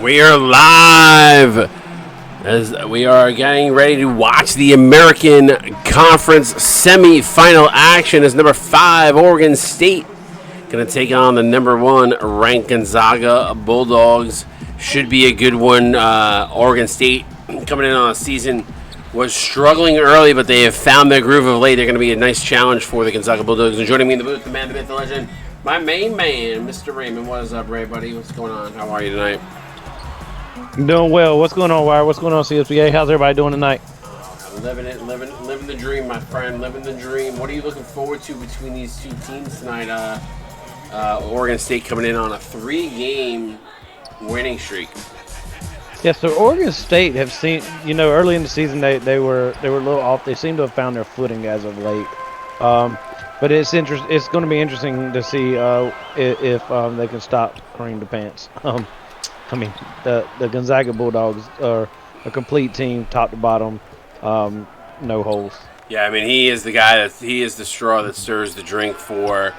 We are live as we are getting ready to watch the American Conference semifinal action as number 5 Oregon State going to take on the number 1 ranked Gonzaga Bulldogs. Should be a good one. Oregon State coming in on a season was struggling early, but they have found their groove of late. They're going to be a nice challenge for the Gonzaga Bulldogs. And joining me in the booth, the man, the myth, the legend, my main man, Mr. Raymond. What is up, Ray, buddy? What's going on? How are you tonight? Doing well. What's going on, Wire? What's going on, CSBA? How's everybody doing tonight? Living it, living the dream, my friend. Living the dream. What are you looking forward to between these two teams tonight? Oregon State coming in on a 3-game winning streak. Yeah, so Oregon State have seen, early in the season they were a little off. They seem to have found their footing as of late. But it's going to be interesting to see if they can stop Kareem the Pants. The Gonzaga Bulldogs are a complete team, top to bottom, no holes. Yeah, I mean he is the straw that stirs the drink for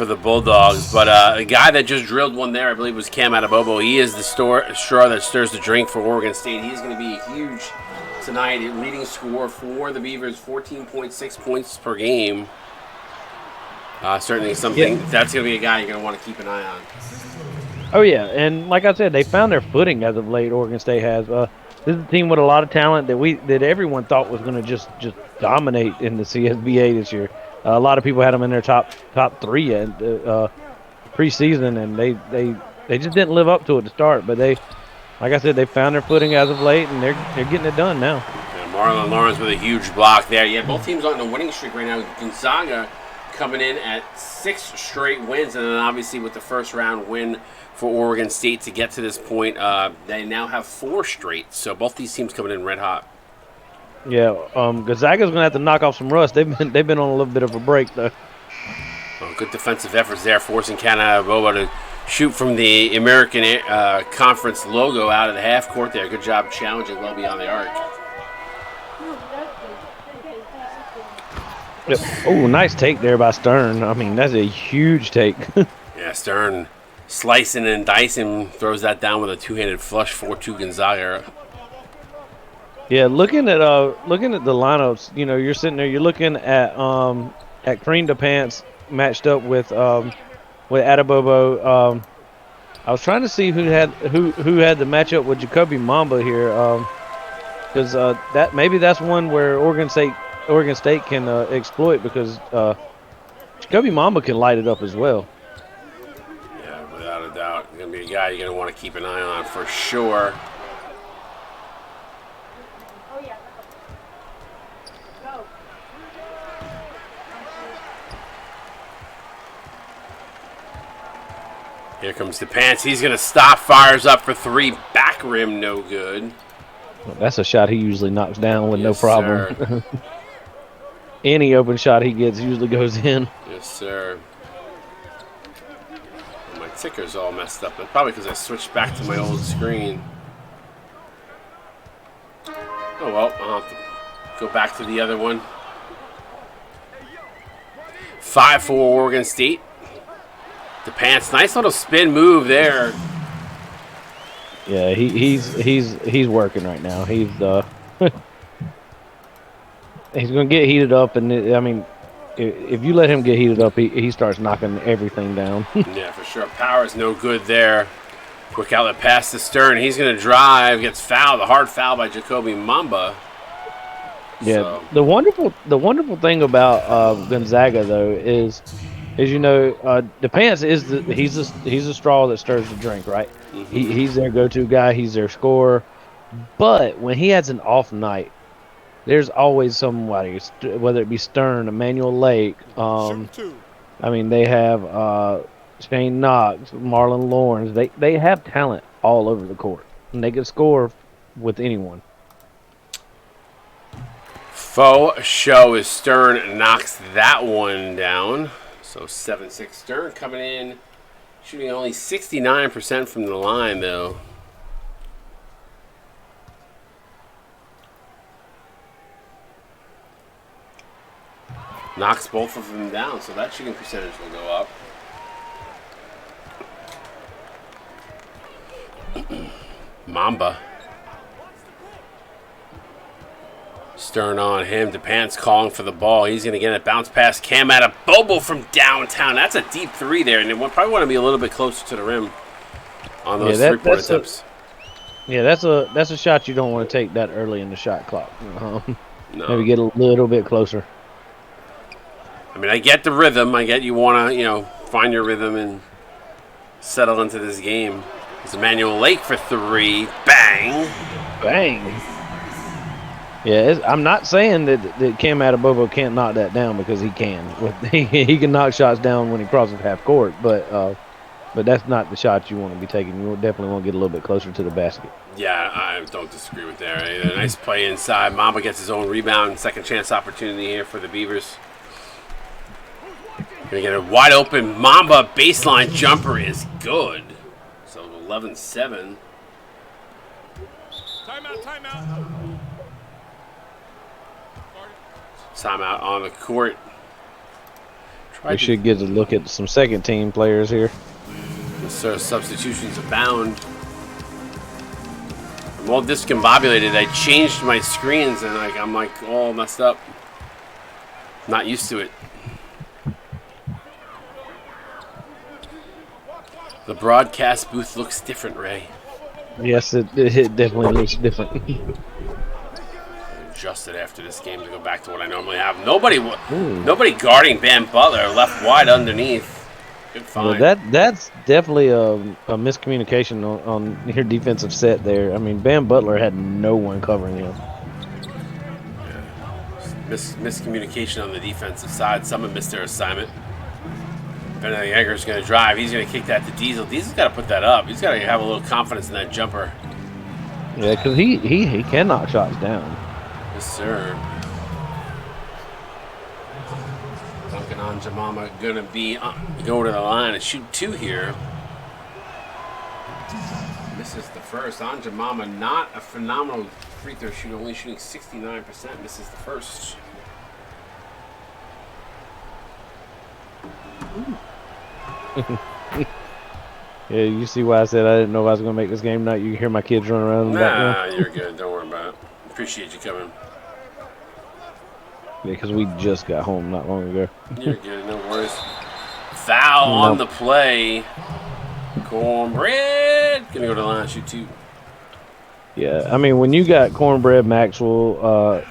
the Bulldogs. But a guy that just drilled one there, I believe, was Cam Adebayo. He is the straw that stirs the drink for Oregon State. He's going to be huge tonight. Leading score for the Beavers, 14.6 points per game. Certainly something that's going to be a guy you're going to want to keep an eye on. Oh yeah, and like I said, they found their footing as of late. Oregon State has. This is a team with a lot of talent that everyone thought was going to just dominate in the CSBA this year. A lot of people had them in their top 3 and preseason, and they just didn't live up to it to start. But like I said, they found their footing as of late, and they're getting it done now. Yeah, Marlon Lawrence with a huge block there. Yeah, both teams on a winning streak right now. Gonzaga coming in at 6 straight wins, and then obviously with the first round win for Oregon State to get to this point, they now have 4 straight. So both these teams coming in red hot. Yeah, Gonzaga's gonna have to knock off some rust. They've been on a little bit of a break though. Well, good defensive efforts there, forcing Cam Adebayo to shoot from the American Conference logo out of the half court there. Good job challenging well beyond the arc. Oh, nice take there by Stern. I mean, that's a huge take. Yeah, Stern slicing and dicing, throws that down with a two-handed flush 4-2 Gonzaga. Yeah, looking at the lineups, you're sitting there, you're looking at Kareem the Pants matched up with Adebayo. I was trying to see who had the matchup with Jacoby Mamba here, because that's one where Oregon State can exploit, because Jacoby Mamba can light it up as well. Yeah, without a doubt, going to be a guy you're going to want to keep an eye on for sure. Here comes the Pants. He's going to stop, fires up for 3. Back rim, no good. Well, that's a shot he usually knocks down with no problem. Any open shot he gets usually goes in. Yes, sir. Well, my ticker's all messed up. But probably because I switched back to my old screen. Oh, well, I'll have to go back to the other one. 5 for Oregon State. The Pants, nice little spin move there. Yeah, he's working right now. He's he's gonna get heated up, and if you let him get heated up, he starts knocking everything down. Yeah, for sure. Power is no good there. Quick outlet pass to Stern. He's gonna drive, gets fouled. A hard foul by Jacoby Mamba. Yeah. So. The wonderful thing about Gonzaga though is the Pants he's the straw that stirs the drink, right? Mm-hmm. He's their go-to guy. He's their scorer. But when he has an off night, there's always somebody, whether it be Stern, Emmanuel Lake. They have Shane Knox, Marlon Lawrence. They have talent all over the court, and they can score with anyone. Faux show is Stern knocks that one down. So 7-6 Stern coming in, shooting only 69% from the line, though. Knocks both of them down, so that shooting percentage will go up. Mamba. Stern on him. DePant's calling for the ball. He's going to get it. Bounce pass. Cam at a Bobo from downtown. That's a deep three there, and they probably want to be a little bit closer to the rim on those three-point attempts. That's a shot you don't want to take that early in the shot clock. No. Maybe get a little bit closer. I mean, I get the rhythm. I get you want to, find your rhythm and settle into this game. It's Emmanuel Lake for three. Bang. Bang. Yeah, I'm not saying that Cam Adebayo can't knock that down, because he can. He can knock shots down when he crosses half court, but that's not the shot you want to be taking. You definitely want to get a little bit closer to the basket. Yeah, I don't disagree with that. Right? A nice play inside. Mamba gets his own rebound. Second chance opportunity here for the Beavers. Gonna get a wide open Mamba baseline jumper is good. So 11-7. Timeout. Timeout on the court. We should get a look at some second team players here. So substitutions abound. I'm all discombobulated. I changed my screens and I'm all messed up. Not used to it. The broadcast booth looks different, Ray. Yes, it definitely looks different. Adjusted after this game to go back to what I normally have. Nobody guarding Bam Butler, left wide underneath. Good find. Well, that's definitely a miscommunication on your defensive set there. I mean, Bam Butler had no one covering him. Yeah. Miscommunication on the defensive side. Someone missed their assignment. Benedict Egger's going to drive. He's going to kick that to Diesel. Diesel's got to put that up. He's got to have a little confidence in that jumper. Yeah, because he can knock shots down. Yes, sir. Duncan Anjamama going to be go to the line and shoot two here. Misses the first. Anjamama, not a phenomenal free throw shooter, only shooting 69%. Misses the first. Yeah, you see why I said I didn't know if I was going to make this game tonight. You can hear my kids running around in the background. Nah, you're good. Don't worry about it. Appreciate you coming. Yeah, because we just got home not long ago. You're good. No worries. Foul on the play. Cornbread. Gonna go to the line and shoot two. Yeah, I mean, when you got Cornbread, Maxwell,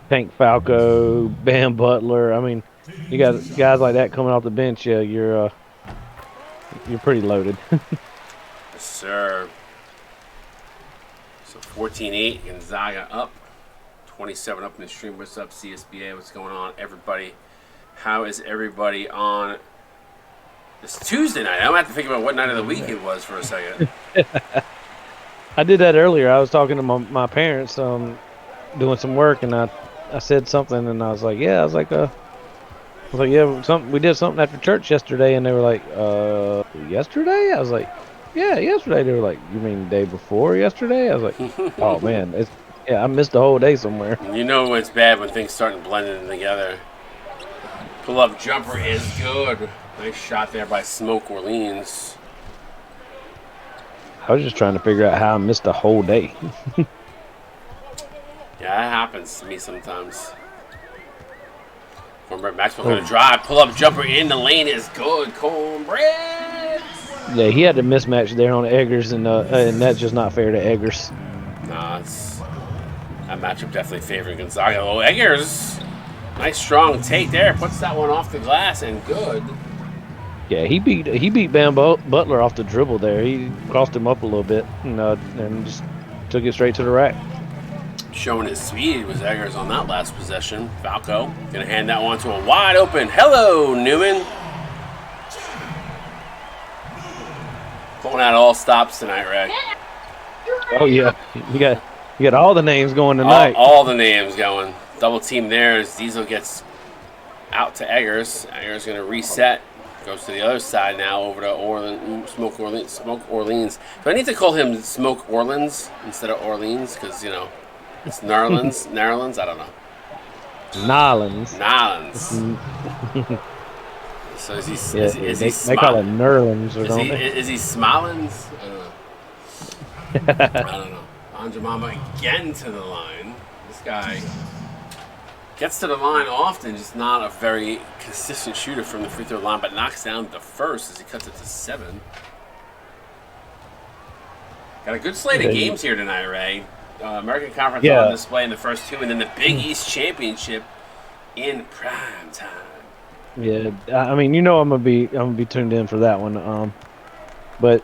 Tank Falco, Bam Butler, I mean, you got guys like that coming off the bench, yeah, you're pretty loaded. Yes, sir. So 14-8, Gonzaga up. 27 up in the stream. What's up, CSBA? What's going on, everybody? How is everybody on this Tuesday night? I'm going to have to think about what night of the week it was for a second. I did that earlier. I was talking to my parents doing some work, and I said something, and I was like, yeah, we did something after church yesterday, and they were like, yesterday? I was like, yeah, yesterday. They were like, you mean the day before yesterday? I was like, oh man, I missed the whole day somewhere. You know it's bad when things start blending together. Pull-up jumper is good. Nice shot there by Smoke Orleans. I was just trying to figure out how I missed the whole day. Yeah, that happens to me sometimes. Cornbread Maxwell going to drive. Pull-up jumper in the lane is good. Cornbread. Yeah, he had a mismatch there on Eggers, and that's just not fair to Eggers. Nah, that matchup definitely favoring Gonzaga. Oh, Eggers. Nice strong take there. Puts that one off the glass and good. Yeah, he beat Bam Butler off the dribble there. He crossed him up a little bit and just took it straight to the rack. Showing his speed was Eggers on that last possession. Falco going to hand that one to a wide open. Hello, Newman. Pulling out all stops tonight, Ray. Oh, yeah. You got all the names going tonight. All the names going. Double team there as Diesel gets out to Eggers. Eggers going to reset. Goes to the other side now over to Smoke Orleans. Do I need to call him Smoke Orleans instead of Orleans? Because, it's Narlands. Narlands? I don't know. Nolans. So is he? They call it Nerlins or something. Is he Smolins? I don't know. Anjamama again to the line. This guy gets to the line often, just not a very consistent shooter from the free throw line, but knocks down the first as he cuts it to 7. Got a good slate of games here tonight, Ray. American Conference on display in the first 2, and then the Big East Championship in prime time. Yeah, I mean, I'm gonna be tuned in for that one. But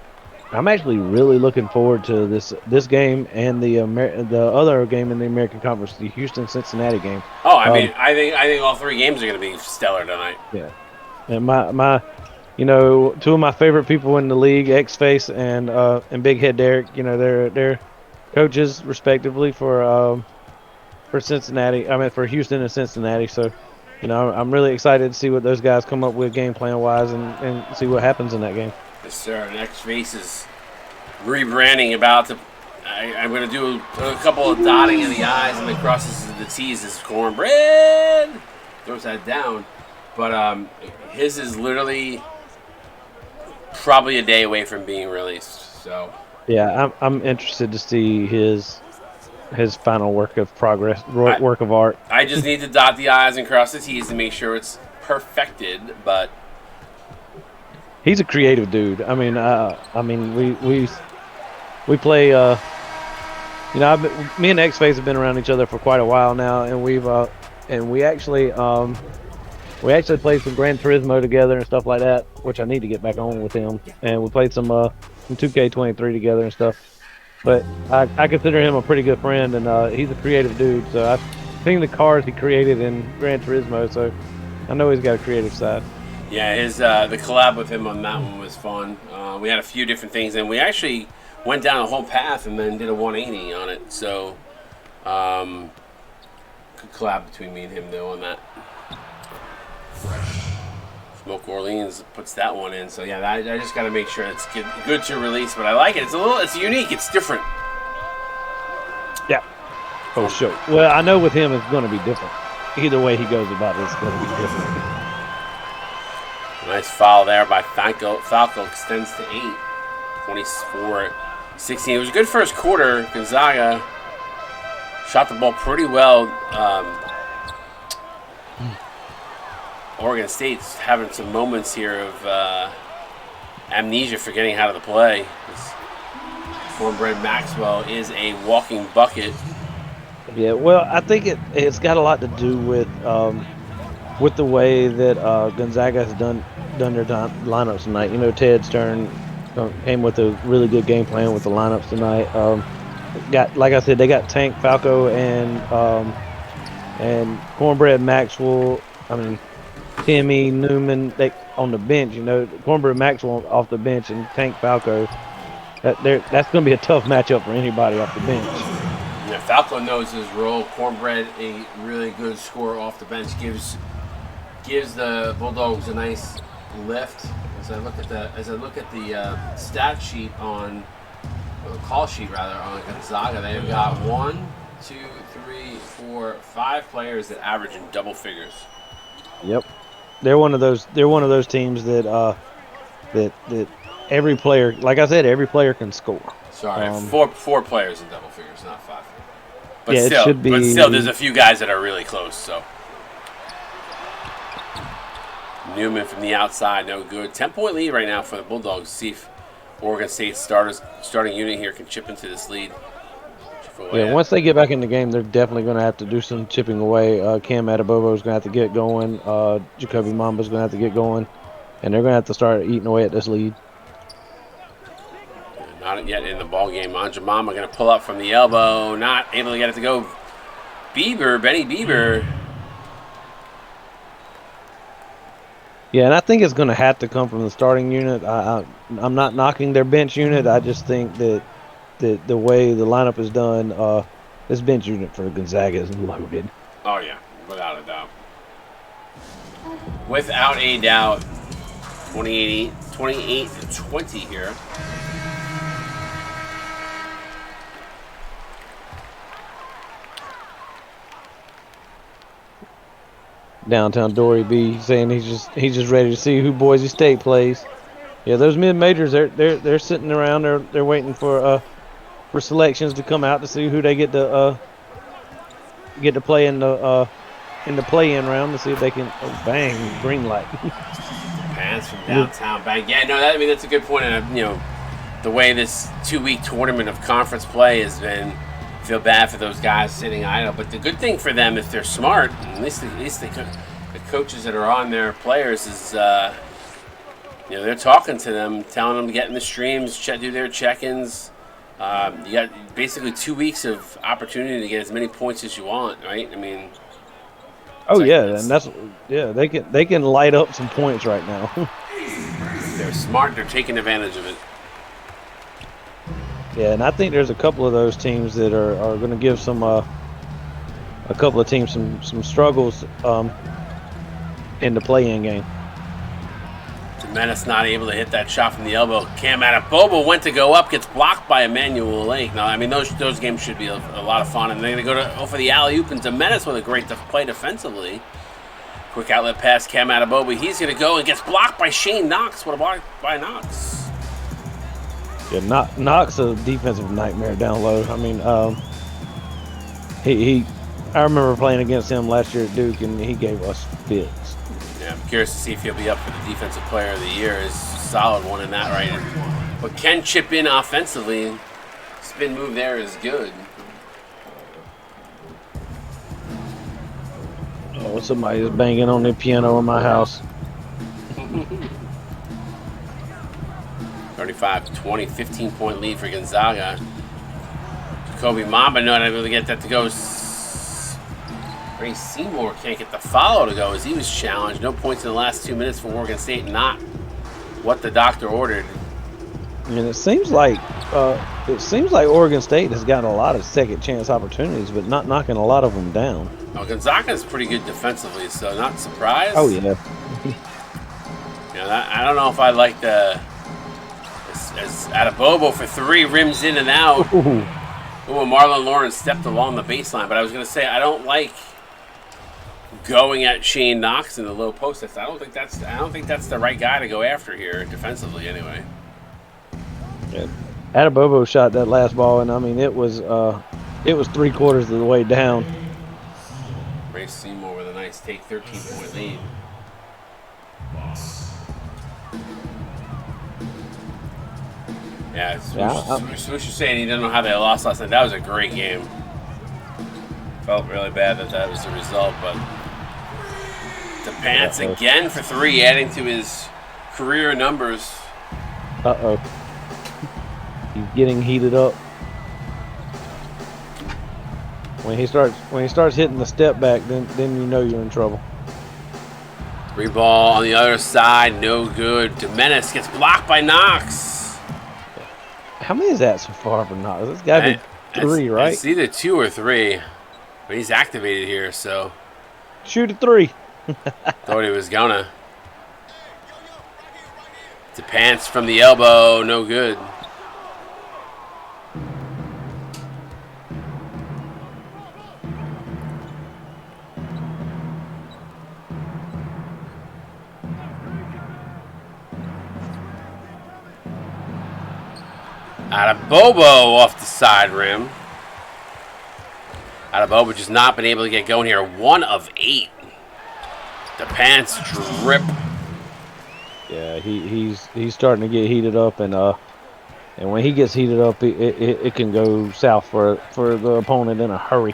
I'm actually really looking forward to this game and the other game in the American Conference, the Houston-Cincinnati game. Oh, I mean, I think all 3 games are going to be stellar tonight. Yeah, and my two of my favorite people in the league, X-Face and Big Head Derek. They're coaches respectively for Cincinnati. I mean, for Houston and Cincinnati. So, I'm really excited to see what those guys come up with game plan wise and see what happens in that game. Yes, sir. Next face is rebranding about to. I'm going to do a couple of dotting of the I's and the crosses of the T's. Is cornbread. Throws that down. But his is literally probably a day away from being released. So yeah, I'm interested to see his final work of progress, work of art. I just need to dot the I's and cross the T's to make sure it's perfected. But he's a creative dude. I mean, we play. Me and X-Face have been around each other for quite a while now, and we actually played some Gran Turismo together and stuff like that, which I need to get back on with him. And we played some 2K23 together and stuff. But I consider him a pretty good friend, and he's a creative dude. So I've seen the cars he created in Gran Turismo, so I know he's got a creative side. Yeah, the collab with him on that one was fun. We had a few different things, and we actually went down a whole path and then did a 180 on it. So, good collab between me and him though on that. Smoke Orleans puts that one in. So yeah, I just got to make sure it's good to release, but I like it. It's unique. It's different. Yeah. Oh, sure. Well, I know with him it's going to be different. Either way he goes about it, it's going to be different. Nice foul there by Falco. Falco extends to 8. 24-16. It was a good first quarter. Gonzaga shot the ball pretty well. Oregon State's having some moments here of amnesia for getting out of the play. Cornbread Maxwell is a walking bucket. Yeah, well, I think it's got a lot to do with the way that Gonzaga has done their lineups tonight. Ted Stern came with a really good game plan with the lineups tonight. Like I said, they got Tank, Falco, and Cornbread Maxwell. I mean, Timmy, Newman, they on the bench. Cornbread Maxwell off the bench and Tank, Falco. That's going to be a tough matchup for anybody off the bench. Yeah, Falco knows his role. Cornbread, a really good scorer off the bench, gives the Bulldogs a nice lift. As I look at the stat sheet or the call sheet rather on Gonzaga, they've got 5 players that average in double figures. Yep, they're one of those teams that every player, like I said, every player can score. Sorry, 4 players in double figures, not 5. But yeah, still, it should be. But still, there's a few guys that are really close. So. Newman from the outside, no good. 10-point lead right now for the Bulldogs. See if Oregon State's starting unit here can chip into this lead. Yeah, once they get back in the game, they're definitely going to have to do some chipping away. Cam Adebayo is going to have to get going. Jacoby Mamba's going to have to get going. And they're going to have to start eating away at this lead. Not yet in the ball game. Anjamama going to pull up from the elbow. Not able to get it to go. Benny Bieber. Yeah, and I think it's going to have to come from the starting unit. I'm not knocking their bench unit. I just think that the way the lineup is done, this bench unit for Gonzaga is loaded. Oh, yeah, without a doubt. Without a doubt. 28-20 here. Downtown Dory B saying he's just ready to see who Boise State plays. Yeah, those mid majors they're sitting around, they're waiting for for selections to come out to see who they get to play in the play-in round to see if they can. Oh, bang! Green light. Pants from downtown. Bang. Yeah, no, that's a good point. And the way this 2-week tournament of conference play has been, feel bad for those guys sitting idle. But the good thing for them is they're smart. At least the coaches that are on their players is they're talking to them, telling them to get in the streams, do their check-ins. You got basically 2 weeks of opportunity to get as many points as you want, right? I mean. Oh yeah, and they can light up some points right now. They're smart. They're taking advantage of it. Yeah, and I think there's a couple of those teams that are going to give a couple of teams some struggles in the play-in game. Menace not able to hit that shot from the elbow. Cam Bobo went to go up, gets blocked by Emmanuel Lake. Now, I mean, those games should be a lot of fun, and they're going to go for the alley-oop, and Menace with a great play defensively. Quick outlet pass, Cam Bobo. He's going to go and gets blocked by Shane Knox. What a block by Knox. Yeah, Knox a defensive nightmare down low. I mean, I remember playing against him last year at Duke, and he gave us fits. Yeah, I'm curious to see if he'll be up for the Defensive Player of the Year. Is a solid one in that, right? But can chip in offensively. Spin move there is good. Oh, somebody's banging on the piano in my house. 35-20, 15-point lead for Gonzaga. Jacoby Mamba not able to get that to go. Ray Seymour can't get the follow to go as he was challenged. No points in the last 2 minutes for Oregon State. Not what the doctor ordered. And it seems like Oregon State has gotten a lot of second chance opportunities, but not knocking a lot of them down. Well, Gonzaga is pretty good defensively, so not surprised. Oh yeah. I don't know if I like the as Bobo for three, rims in and out. Ooh, Marlon Lawrence stepped along the baseline, but I was going to say I don't like going at Shane Knox in the low post. I don't think that's the right guy to go after here defensively. Anyway. Yeah. Bobo shot that last ball, and I mean it was 3/4 of the way down. Ray Seymour with a nice take, 13-point lead. Yeah, Swoosh is saying he didn't know how they lost last night. That was a great game. Felt really bad that was the result, but the Pants again for three, adding to his career numbers. He's getting heated up. When he starts hitting the step back, then you know you're in trouble. Free ball on the other side, no good. Menace gets blocked by Knox. How many is that so far for Knox? It's got to be three, right? It's either 2 or 3, but he's activated here, so. Shoot a 3. Thought he was gonna. To Pants from the elbow, no good. Bobo off the side rim. Bobo just not been able to get going here. 1 of 8. The Pants drip. Yeah, he's starting to get heated up, and when he gets heated up, it can go south for the opponent in a hurry.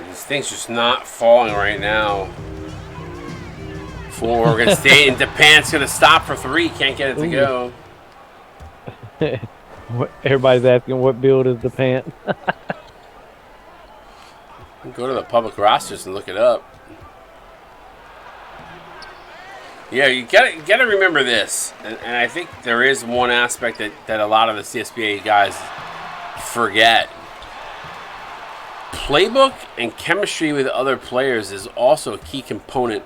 This thing's just not falling right now. For Oregon State, and DePant's going to stop for 3. Can't get it to go. Everybody's asking what build is DePant. Go to the public rosters and look it up. Yeah, you gotta remember this, and I think there is one aspect that a lot of the CSBA guys forget. Playbook and chemistry with other players is also a key component.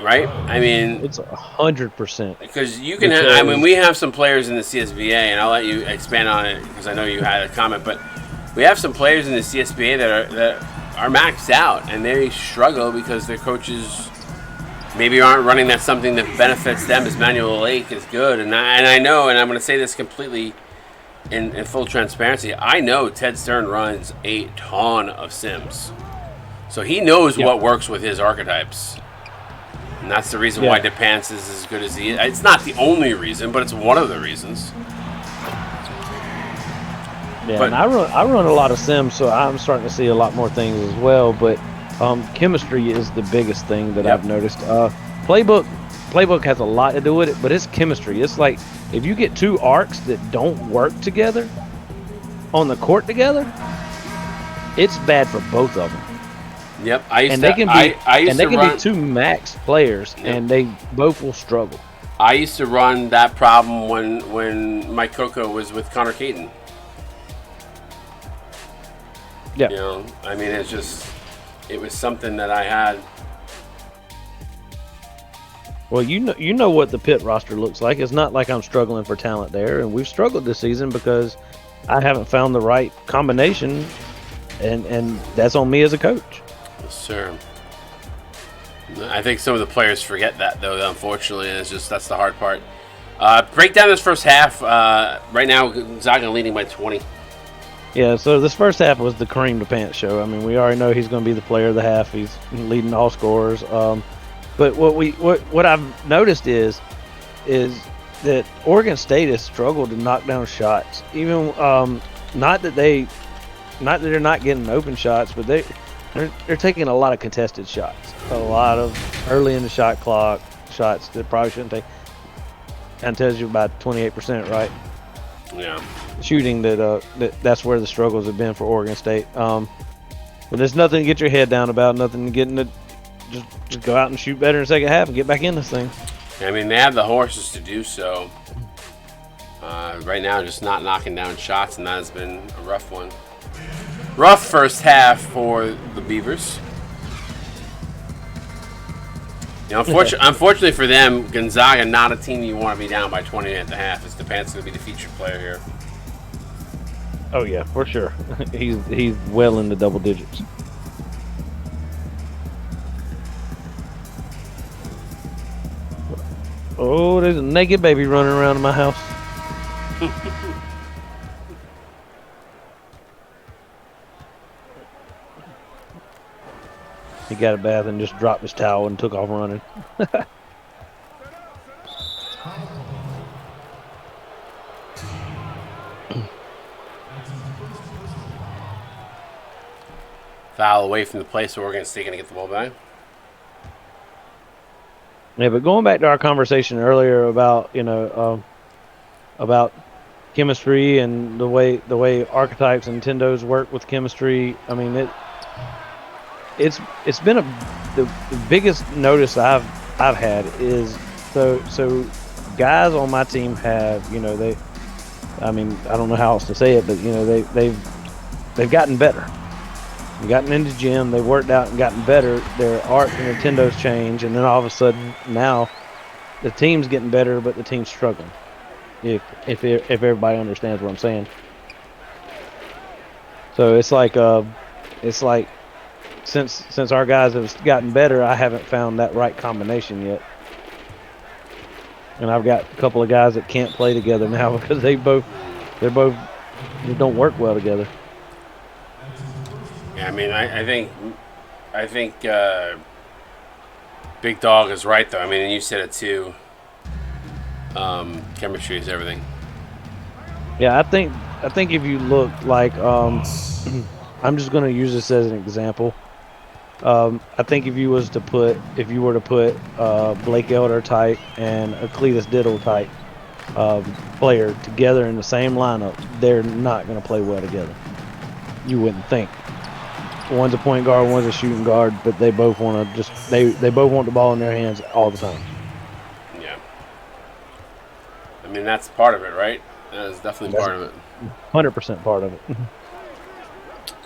Right? I mean, it's 100%. Because you can we have some players in the CSBA, and I'll let you expand on it because I know you had a comment, but we have some players in the CSBA that are maxed out, and they struggle because their coaches maybe aren't running that something that benefits them as Manuel Lake is good. And I know, and I'm going to say this completely in full transparency, I know Ted Stern runs a ton of sims. So he knows what works with his archetypes. And that's the reason why DePance is as good as he is. It's not the only reason, but it's one of the reasons. Yeah, but, and I run a lot of sims, so I'm starting to see a lot more things as well. But chemistry is the biggest thing that I've noticed. Playbook has a lot to do with it, but it's chemistry. It's like if you get two arcs that don't work together on the court together, it's bad for both of them. Yep, they can be two max players, and they both will struggle. I used to run that problem when Mike Coco was with Connor Caton. Yeah, you know, I mean, it was something that I had. Well, you know what the pit roster looks like. It's not like I'm struggling for talent there, and we've struggled this season because I haven't found the right combination, and that's on me as a coach. Yes, sir. I think some of the players forget that, though, unfortunately, and that's the hard part. Break down this first half. Right now, Gonzaga leading by 20. Yeah, so this first half was the cream to pants show. I mean, we already know he's going to be the player of the half. He's leading all scorers. But what I've noticed is that Oregon State has struggled to knock down shots. Even not that they're not getting open shots, but they're taking a lot of contested shots. A lot of early in the shot clock shots that probably shouldn't take. That tells you about 28%, right? Yeah. Shooting that's where the struggles have been for Oregon State. But there's nothing to get your head down about. Nothing to get in the. Just go out and shoot better in the second half and get back in this thing. I mean, they have the horses to do so. Right now, just not knocking down shots, and that has been a rough one. Rough first half for the Beavers. You know, unfortunately for them, Gonzaga, not a team you want to be down by 20 at the half. As DePance going to be the featured player here. Oh yeah, for sure. he's well in the double digits. Oh, there's a naked baby running around in my house. He got a bath and just dropped his towel and took off running. Foul away from the play, so Oregon State going to get the ball back. Yeah, but going back to our conversation earlier about about chemistry and the way archetypes and Nintendos work with chemistry. I mean, it's been the biggest notice I've had is so guys on my team have I don't know how else to say it, but they've gotten better. They've gotten into gym, they worked out and gotten better. Their art and their Nintendos change, and then all of a sudden now the team's getting better, but the team's struggling. If everybody understands what I'm saying. So it's like since our guys have gotten better, I haven't found that right combination yet. And I've got a couple of guys that can't play together now because they don't work well together. Yeah, I mean, I think Big Dog is right though. I mean, and you said it too. Chemistry is everything. Yeah, I think if you look like I'm just going to use this as an example. I think if you were to put Blake Elder type and a Cletus Diddle type player together in the same lineup, they're not going to play well together. You wouldn't think. One's a point guard, one's a shooting guard, but they both want to they both want the ball in their hands all the time. Yeah. I mean, that's part of it, right? That is definitely part of it. 100% part of it.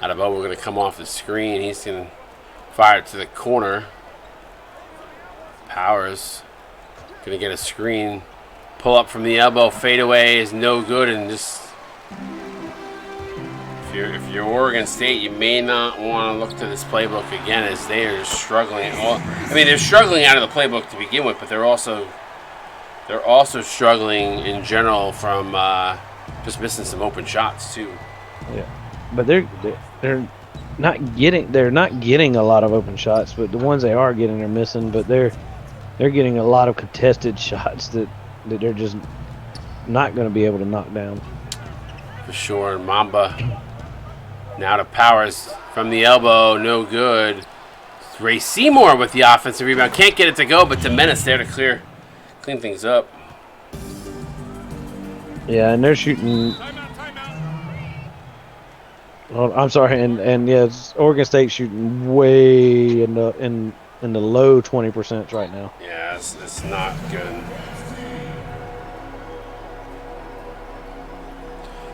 Adebayo, we're going to come off the screen. He's going to fire it to the corner. Powers going to get a screen. Pull up from the elbow. Fade away is no good, and just if you're Oregon State, you may not want to look to this playbook again, as they are struggling. I mean, they're struggling out of the playbook to begin with, but they're also struggling in general from just missing some open shots too. Yeah, but they're not getting a lot of open shots, but the ones they are getting are missing. But they're getting a lot of contested shots that they're just not going to be able to knock down. For sure. Mamba now to Powers from the elbow, no good. Ray Seymour with the offensive rebound, can't get it to go, but Menace there to clean things up. Yeah, and they're shooting. Oh, I'm sorry, and yeah, Oregon State shooting way in the low 20% right now. Yeah, it's not good.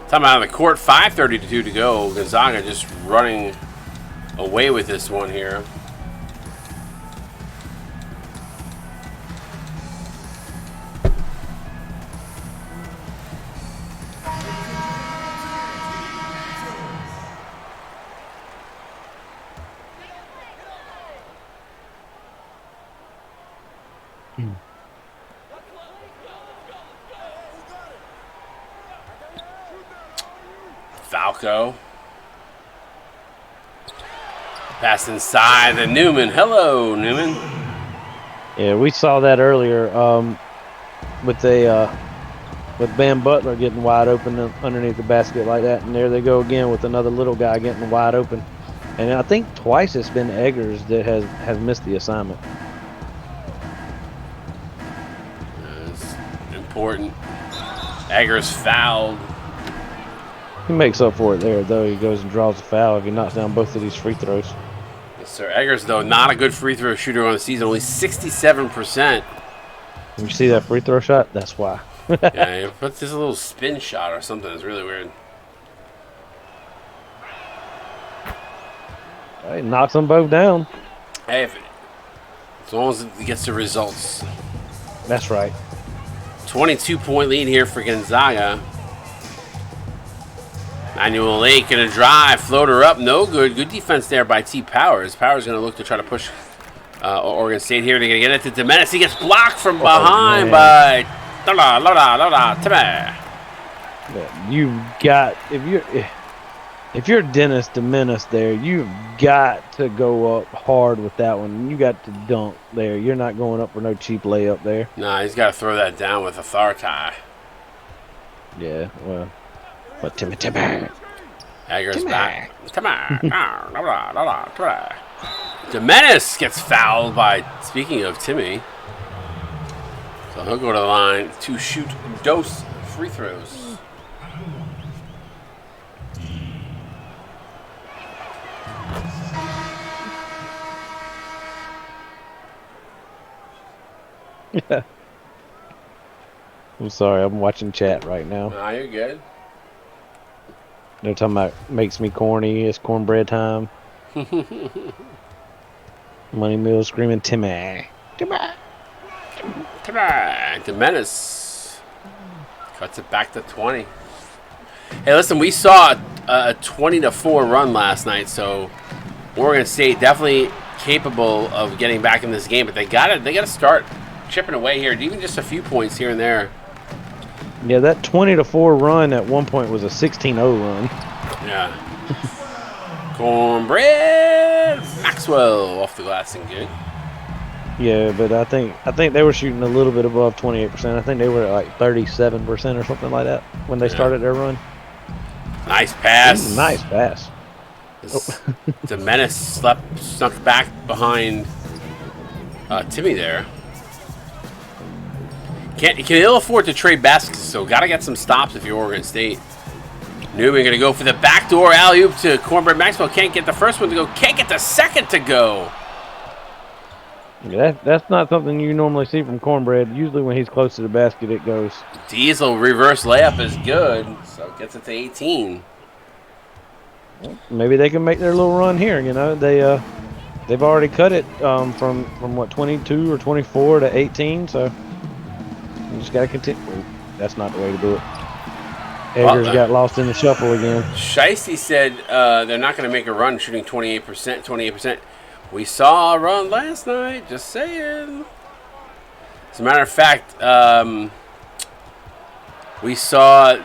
Time out of the court, 5:32 to go. Gonzaga just running away with this one here. Falco. Pass inside to Newman. Hello, Newman. Yeah, we saw that earlier with Bam Butler getting wide open underneath the basket like that, and there they go again with another little guy getting wide open. And I think twice it's been Eggers that has missed the assignment. That's important. Eggers fouled. He makes up for it there, though. He goes and draws a foul if he knocks down both of these free throws. Yes, sir. Eggers, though, not a good free throw shooter on the season. Only 67%. You see that free throw shot? That's why. Yeah, he puts this little spin shot or something. It's really weird. He knocks them both down. Hey, as long as he gets the results. That's right. 22-point lead here for Gonzaga. Manuel Lake gonna drive, floater up, no good. Good defense there by T. Powers. Powers gonna look to try to push Oregon State here. They're gonna get it to Domenis. He gets blocked from behind by Timmy. Yeah, you've got if you're Dennis Domenis there, you've got to go up hard with that one. You got to dunk there. You're not going up for no cheap layup there. Nah, he's got to throw that down with authority. Yeah, well. But Timmy. Eggers back. Domenis gets fouled by, speaking of Timmy. So he'll go to the line to shoot dose free throws. Yeah. I'm sorry, I'm watching chat right now. Nah, you're good. They're talking about makes me corny. It's cornbread time. Money Mills screaming Timmy. Domenis cuts it back to 20. Hey, listen, we saw a 20-4 run last night, so Oregon State definitely capable of getting back in this game, but they gotta start chipping away here, even just a few points here and there. Yeah, that 20-4 run at one point was a 16-0 run. Yeah. Cornbread Maxwell off the glass and good. Yeah, but I think they were shooting a little bit above 28%. I think they were at like 37% or something like that when they started their run. Nice pass. Nice pass. Domenis snuck back behind Timmy there. Can ill afford to trade baskets, so got to get some stops if you're Oregon State. Newman going to go for the backdoor alley-oop to Cornbread Maxwell. Can't get the first one to go. Can't get the second to go. Yeah, that's not something you normally see from Cornbread. Usually when he's close to the basket, it goes. Diesel reverse layup is good, so it gets it to 18. Maybe they can make their little run here. You know, they've already cut it from what 22 or 24 to 18. So you just got to continue. That's not the way to do it. Eggers got lost in the shuffle again. Shiesty said they're not going to make a run shooting 28%. 28%. We saw a run last night. Just saying. As a matter of fact, we saw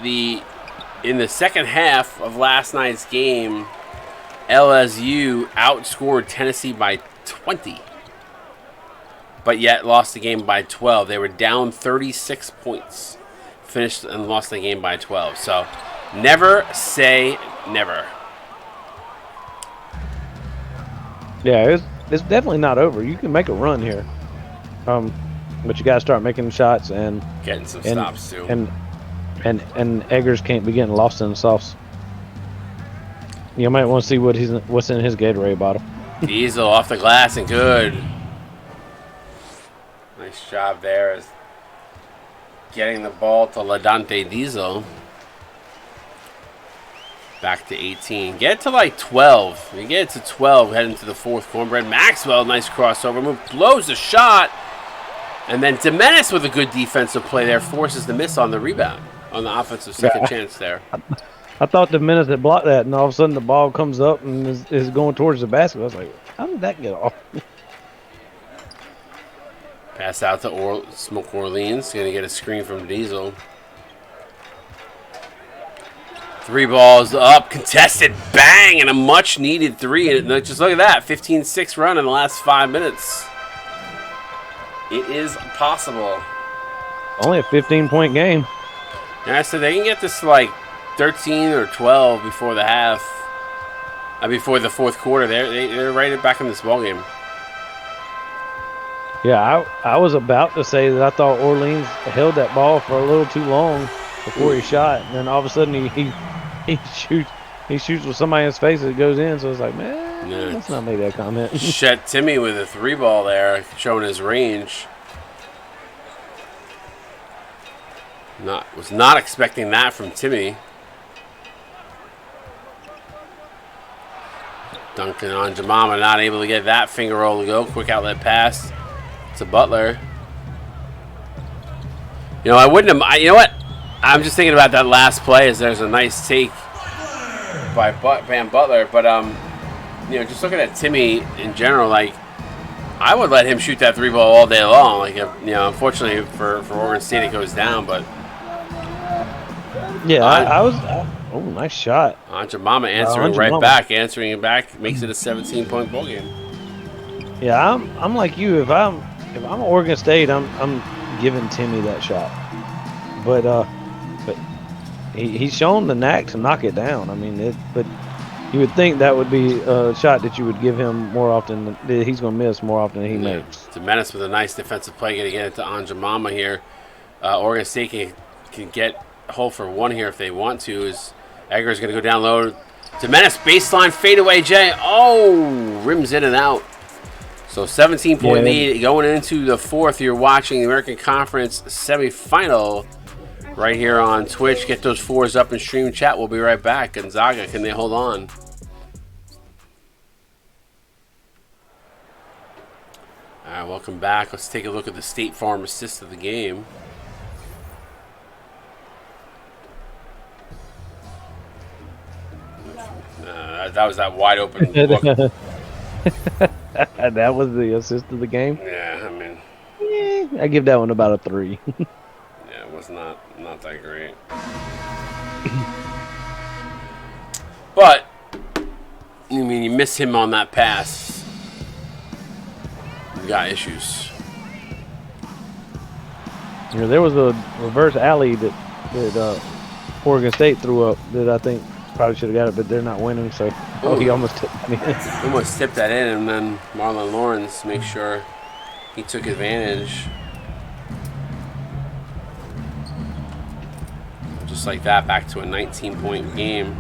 in the second half of last night's game, LSU outscored Tennessee by 20, but yet lost the game by 12. They were down 36 points, finished and lost the game by 12. So never say never. Yeah, it's definitely not over. You can make a run here, but you got to start making shots and getting some stops too. And Eggers can't be getting lost in the sauce. You might want to see what's in his Gatorade bottle. Diesel off the glass and good. Nice job there, is getting the ball to LaDante Diesel. Back to 18. Get it to like 12. You get it to 12 heading to the fourth. Cornbread Maxwell, nice crossover move, blows the shot. And then Jimenez with a good defensive play there forces the miss on the rebound, on the offensive second chance there. I thought the minute that blocked that, and all of a sudden the ball comes up and is going towards the basket. I was like, how did that get off? Pass out to Smoke Orleans. Going to get a screen from Diesel. 3 balls up, contested, bang, and a much-needed 3. And just look at that, 15-6 run in the last 5 minutes. It is possible. Only a 15-point game. Yeah, so they can get this to like 13 or 12 before the half. Before the fourth quarter. They're right back in this ballgame. Yeah, I was about to say that I thought Orleans held that ball for a little too long before he shot, and then all of a sudden he shoots with somebody in his face and it goes in. So it's like, man, let's not make that comment. Shet Timmy with a 3 ball there, showing his range. Was not expecting that from Timmy. Duncan on Jamama, not able to get that finger roll to go. Quick outlet pass to Butler. You know, I wouldn't have. You know what? I'm just thinking about that last play. As there's a nice take by Bam Butler, but you know, just looking at Timmy in general, like I would let him shoot that 3 ball all day long. Like, you know, unfortunately for Oregon State, it goes down, but yeah, I was. Oh, nice shot. Jamama answering answering it back, makes it a 17-point ball game. Yeah, I'm like you. If I'm Oregon State, I'm giving Timmy that shot. But he's shown the knack to knock it down. I mean, but you would think that would be a shot that you would give him more often. That he's going to miss more often than he makes. It's a menace with a nice defensive play. Going to get it to Anjamama here. Oregon State can get a hole for 1 here if they want to. As Eggers going to go down low. To menace baseline fadeaway Jay. Oh, rims in and out. So 17-point lead going into the fourth. You're watching the American Conference semifinal right here on Twitch. Get those 4s up in stream chat. We'll be right back. Gonzaga, can they hold on? All right, welcome back. Let's take a look at the State Farm assist of the game. That was that wide open look. That was the assist of the game. Yeah, I mean, I give that one about a 3. Yeah, it was not that great. But I mean, you miss him on that pass, you got issues. You know, there was a reverse alley that Oregon State threw up that I think probably should have got it, but they're not winning, so he almost tipped that in. Almost tipped that in, and then Marlon Lawrence makes sure he took advantage. Just like that, back to a 19-point game.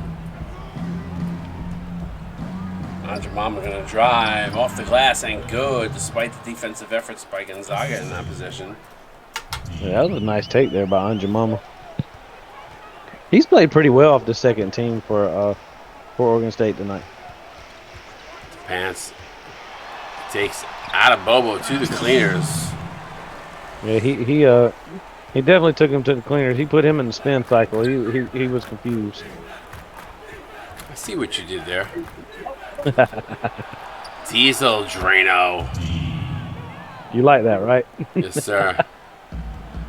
Anjamama going to drive off the glass and good, despite the defensive efforts by Gonzaga in that position. Yeah, that was a nice take there by Anjamama. He's played pretty well off the second team for Oregon State tonight. Pants takes out of Bobo to the cleaners. Yeah, He definitely took him to the cleaners. He put him in the spin cycle. He was confused. I see what you did there. Diesel Drano. You like that, right? Yes, sir.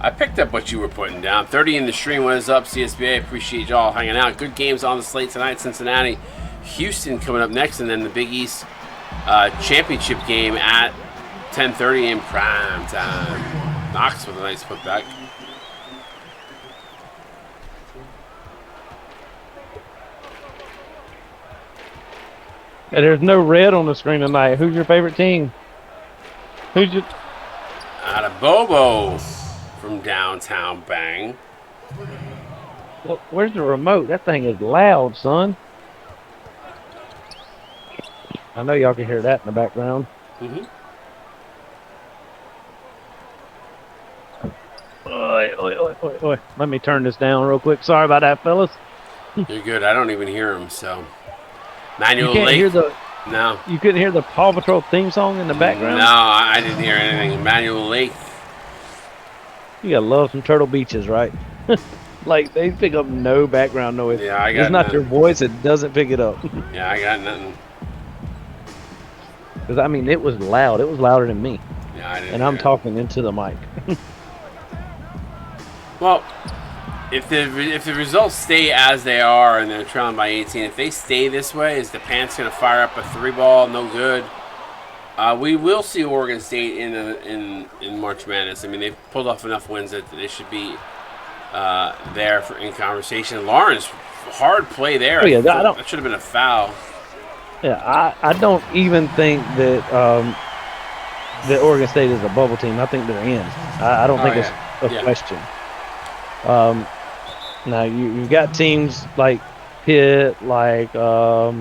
I picked up what you were putting down. 30 in the stream. What is up, CSBA? Appreciate y'all hanging out. Good games on the slate tonight. Cincinnati, Houston coming up next, and then the Big East championship game at 10:30 in prime time. Knox with a nice putback. And there's no red on the screen tonight. Who's your favorite team? Who's your... Out of Bobo from downtown Bang. Well, where's the remote? That thing is loud, son. I know y'all can hear that in the background. Mm-hmm. Oi, oi, oi, oi, oi. Let me turn this down real quick. Sorry about that, fellas. You're good. I don't even hear him, so. Manuel You can't Lake. hear the... No. You couldn't hear the Paw Patrol theme song in the background? No, I didn't hear anything. Emmanuel Lake. You gotta love some Turtle Beaches, right? Like, they pick up no background noise. Yeah, I got It's not none. your voice, it doesn't pick it up. Yeah, I got nothing. Because, I mean, it was loud. It was louder than me. Yeah, I didn't. And I'm hear it. talking into the mic. Well, if the results stay as they are and they're trailing by 18, if they stay this way, is the Pants going to fire up a 3-ball? No good. We will see Oregon State in March Madness. I mean, they've pulled off enough wins that they should be there in conversation. Lawrence, hard play there. Oh, yeah, that should have been a foul. Yeah, I don't even think that that Oregon State is a bubble team. I think they're in. I don't think it's a question. Now, you've got teams like Pitt, like, let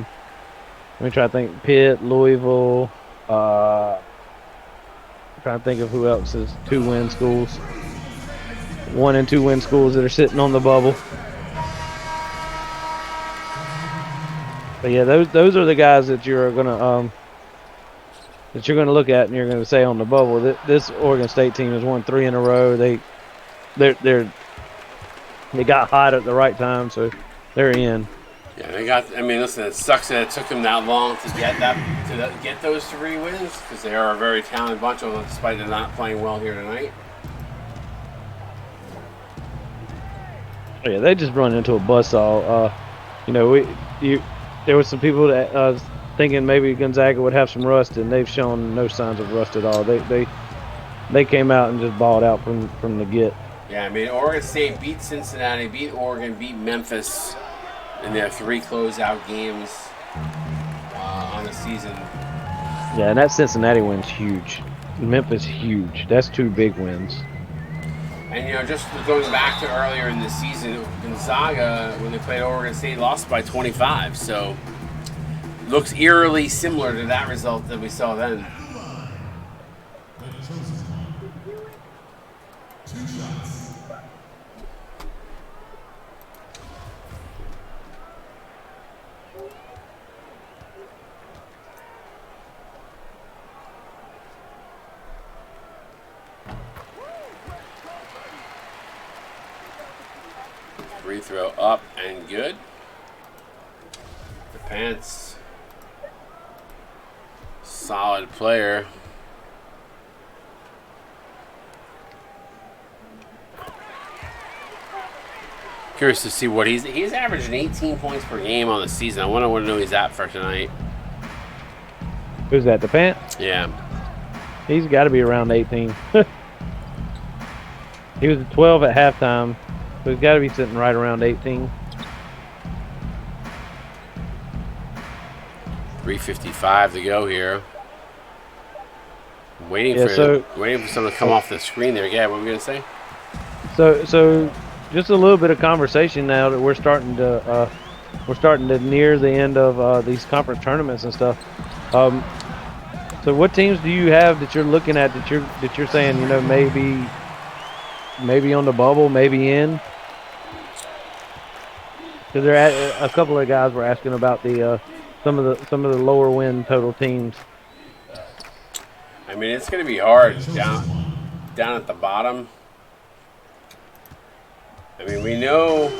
me try to think, Pitt, Louisville, trying to think of who else is 2-win schools. 1 and 2-win schools that are sitting on the bubble. But yeah, those are the guys that you're gonna look at and you're gonna say on the bubble. This Oregon State team has won 3 in a row. They got hot at the right time, so they're in. Yeah, they got. I mean, listen, it sucks that it took them that long to get those 3 wins because they are a very talented bunch of them, despite them not playing well here tonight. Yeah, they just run into a buzzsaw. There was some people that was thinking maybe Gonzaga would have some rust, and they've shown no signs of rust at all. They came out and just balled out from the get. Yeah, I mean, Oregon State beat Cincinnati, beat Oregon, beat Memphis in their 3 closeout games on the season. Yeah, and that Cincinnati win's huge. Memphis huge. That's 2 big wins. And, just going back to earlier in the season, Gonzaga, when they played Oregon State, lost by 25. So, looks eerily similar to that result that we saw then. Free throw up and good. The Pants, solid player. Curious to see what he's averaging 18 points per game on the season. I wonder what he's at for tonight. Who's that, the Pants? Yeah. He's got to be around 18. He was at 12 at halftime. So he's got to be sitting right around 18. 3:55 to go here. Waiting for someone to come off the screen there. Yeah, what were we gonna say? So just a little bit of conversation now that we're starting to near the end of these conference tournaments and stuff. So what teams do you have that you're looking at that you're saying maybe on the bubble, maybe in? Because a couple of guys were asking about the some of the lower win total teams. I mean, it's going to be hard down at the bottom. I mean, we know.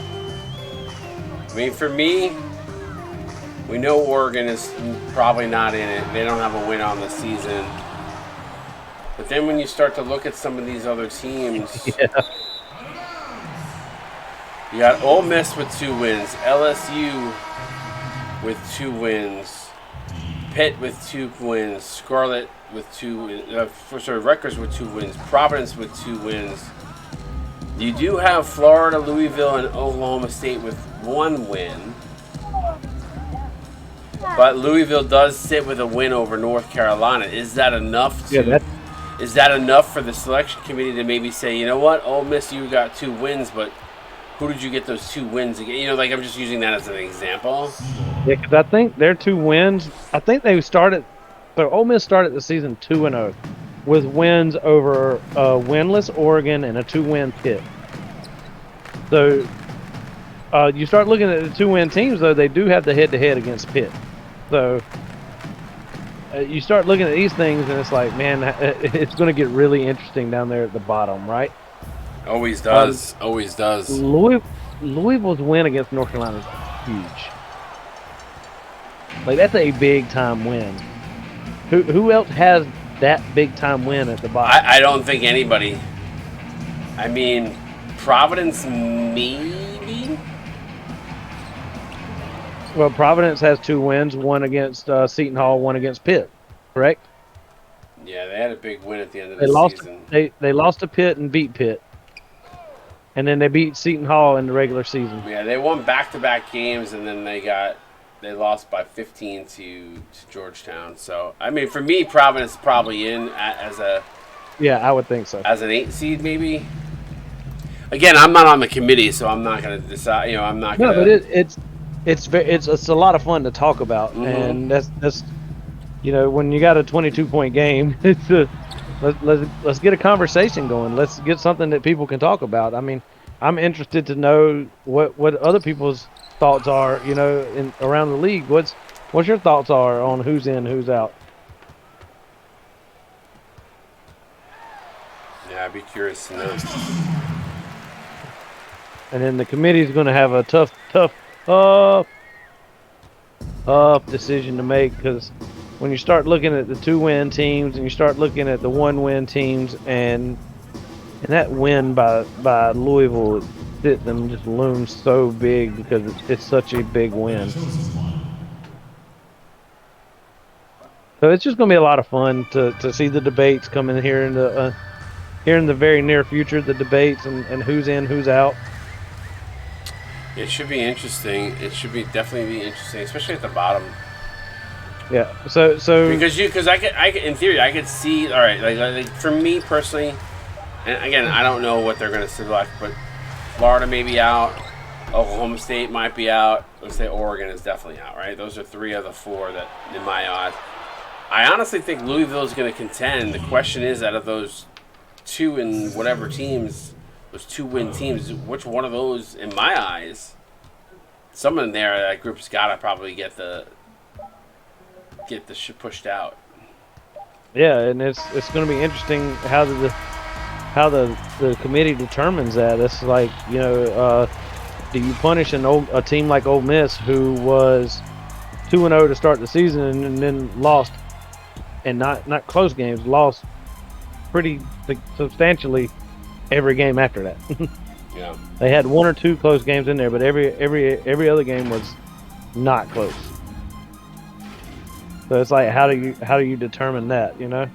I mean, for me, we know Oregon is probably not in it. They don't have a win on the season. But then when you start to look at some of these other teams, Yeah. you got Ole Miss with 2 wins, LSU with 2 wins, Pitt with 2 wins, Scarlet with 2, Rutgers with 2 wins, Providence with 2 wins. You do have Florida, Louisville, and Oklahoma State with 1 win. But Louisville does sit with a win over North Carolina. Is that enough is that enough for the selection committee to maybe say, you know what, Ole Miss, you got 2 wins, but who did you get those 2 wins against? You know, like I'm just using that as an example. Yeah, because I think their 2 wins. I think they started. So Ole Miss started the season 2-0, with wins over a winless Oregon and a 2-win Pitt. So you start looking at the 2-win teams, though they do have the head-to-head against Pitt. So you start looking at these things, and it's like, man, it's going to get really interesting down there at the bottom, right? Always does. Always does. Louisville's win against North Carolina is huge. Like, that's a big-time win. Who else has that big-time win at the bottom? I don't think anybody. I mean, Providence maybe? Well, Providence has 2 wins, one against Seton Hall, one against Pitt, correct? Yeah, they had a big win at the end of the season. They lost to Pitt and beat Pitt. And then they beat Seton Hall in the regular season. Yeah, they won back-to-back games, and then they lost by 15 to Georgetown. So, I mean, for me, Providence is probably in as a... Yeah, I would think so. As an 8 seed, maybe? Again, I'm not on the committee, so I'm not going to decide. You know, I'm not going to... No, but it's a lot of fun to talk about, and that's you know, when you got a 22-point game, it's let's get a conversation going. Let's get something that people can talk about. I mean, I'm interested to know what other people's thoughts are. You know, around the league. What's your thoughts are on who's in, who's out? Yeah, I'd be curious to know. And then the committee is going to have a tough decision to make, because when you start looking at the 2-win teams and you start looking at the 1-win teams, and that win by Louisville, them just looms so big because it's such a big win. So it's just going to be a lot of fun to see the debates come in here in the very near future. The debates and who's in, who's out. It should be interesting. It should definitely be interesting, especially at the bottom. Yeah. So because I could in theory I could see, all right, like for me personally, and again I don't know what they're going to select, but Florida may be out, Oklahoma State might be out. Let's say Oregon is definitely out, right? Those are 3 of the 4 that in my odds. I honestly think Louisville is going to contend. The question is, out of those 2 and whatever teams, those 2-win teams, which one of those, in my eyes, someone there, that group's got to probably get the shit pushed out. Yeah, and it's going to be interesting how the committee determines that. It's like, you know, do you punish a team like Ole Miss, who was 2-0 to start the season and then lost, and not close games, lost pretty substantially every game after that. Yeah, they had 1 or 2 close games in there, but every other game was not close. So it's like, how do you determine that, you know?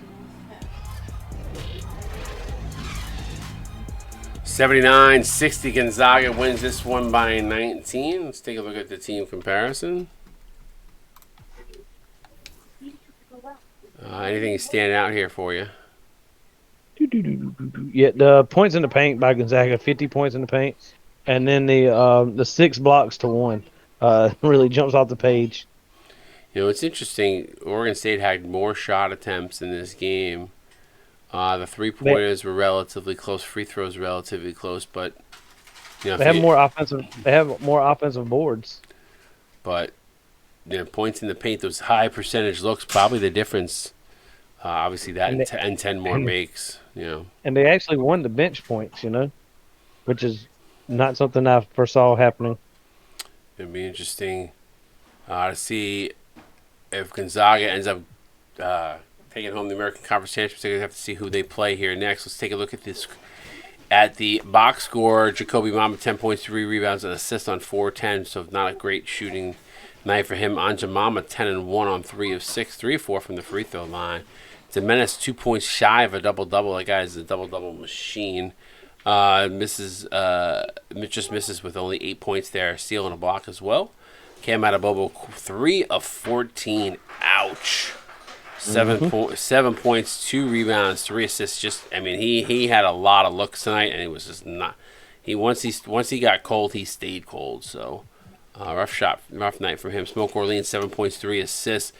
79-60, Gonzaga wins this one by 19. Let's take a look at the team comparison. Anything stand out here for you? Yeah, the points in the paint by Gonzaga, 50 points in the paint, and then the 6 blocks to 1 really jumps off the page. You know, it's interesting. Oregon State had more shot attempts in this game. The 3-pointers were relatively close. Free throws relatively close, but you know, they have more offensive. They have more offensive boards. But you know, points in the paint, those high percentage looks, probably the difference. Obviously, that and 10 more makes. You know, and they actually won the bench points. You know, which is not something I foresaw happening. It'd be interesting to see if Gonzaga ends up taking home the American Conference Championship. They're gonna have to see who they play here next. Let's take a look at this. At the box score, Jacoby Mama 10 points, 3 rebounds, and assists on 4-10. So not a great shooting night for him. Anja Mama 10 and 1 on 3 of 6, 3 of 4 from the free throw line. Menace 2 points shy of a double double. That guy is a double double machine. Just misses with only 8 points there, steal and a block as well. Cam Atabobo 3 of 14. Ouch. 7 points, 2 rebounds, 3 assists. He had a lot of looks tonight, and it was just not. Once he got cold, he stayed cold. So rough night for him. Smoke Orleans 7 points, 3 assists.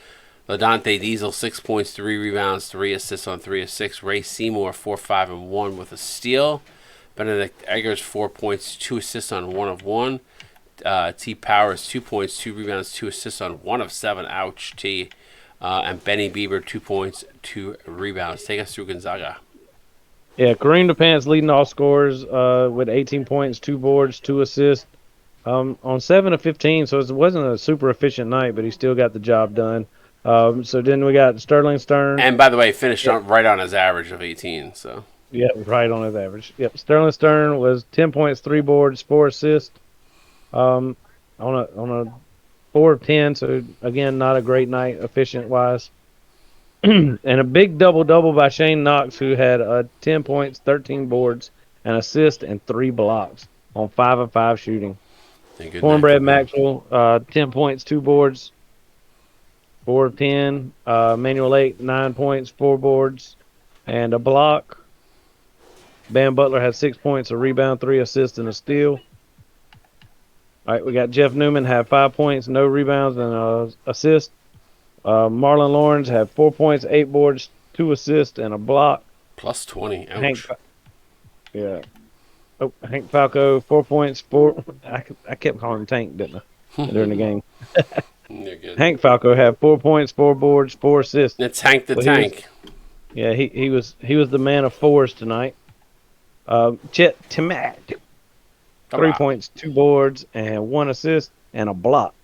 LaDante Diesel 6 points, 3 rebounds, 3 assists on 3 of 6. Ray Seymour 4, 5 and 1 with a steal. Benedict Eggers 4 points, 2 assists on 1 of 1. T Powers 2 points, 2 rebounds, 2 assists on 1 of 7. Ouch, T. And Benny Bieber 2 points, 2 rebounds. Take us through Gonzaga. Yeah, Kareem DePants leading all scorers with 18 points, 2 boards, 2 assists on 7 of 15. So it wasn't a super efficient night, but he still got the job done. So then we got Sterling Stern. And by the way, finished right on his average of 18. So yeah, right on his average. Yep, Sterling Stern was 10 points, 3 boards, 4 assists. On a 4 of 10. So again, not a great night efficient wise. And a big double by Shane Knox, who had 10 points, 13 boards, an assist, and 3 blocks on 5 of 5 shooting. Cornbread Maxwell, 10 points, 2 boards, 4 of 10. Manuel 8, 9 points, 4 boards, and a block. Bam Butler had 6 points, a rebound, 3 assists, and a steal. All right, we got Jeff Newman had 5 points, no rebounds, and an assist. Marlon Lawrence had 4 points, 8 boards, 2 assists, and a block. Plus 20. Ouch. Hank Falco, 4 points, 4. I kept calling him Tank, didn't I? During the game. You're good. Hank Falco had 4 points, 4 boards, 4 assists. It's Hank the Tank. He was the man of fours tonight. Chet Timat, 3 points, 2 boards, and 1 assist, and a block.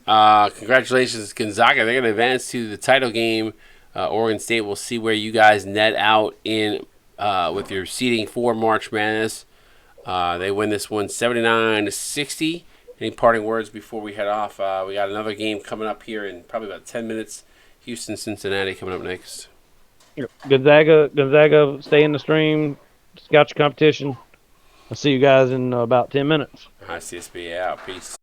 Congratulations, Gonzaga. They're going to advance to the title game. Oregon State will see where you guys net out in with your seeding for March Madness. They win this one 79-60. Any parting words before we head off? We got another game coming up here in probably about 10 minutes. Houston-Cincinnati coming up next. Gonzaga, stay in the stream. Got your competition. I'll see you guys in about 10 minutes. All right, CSB out. Peace.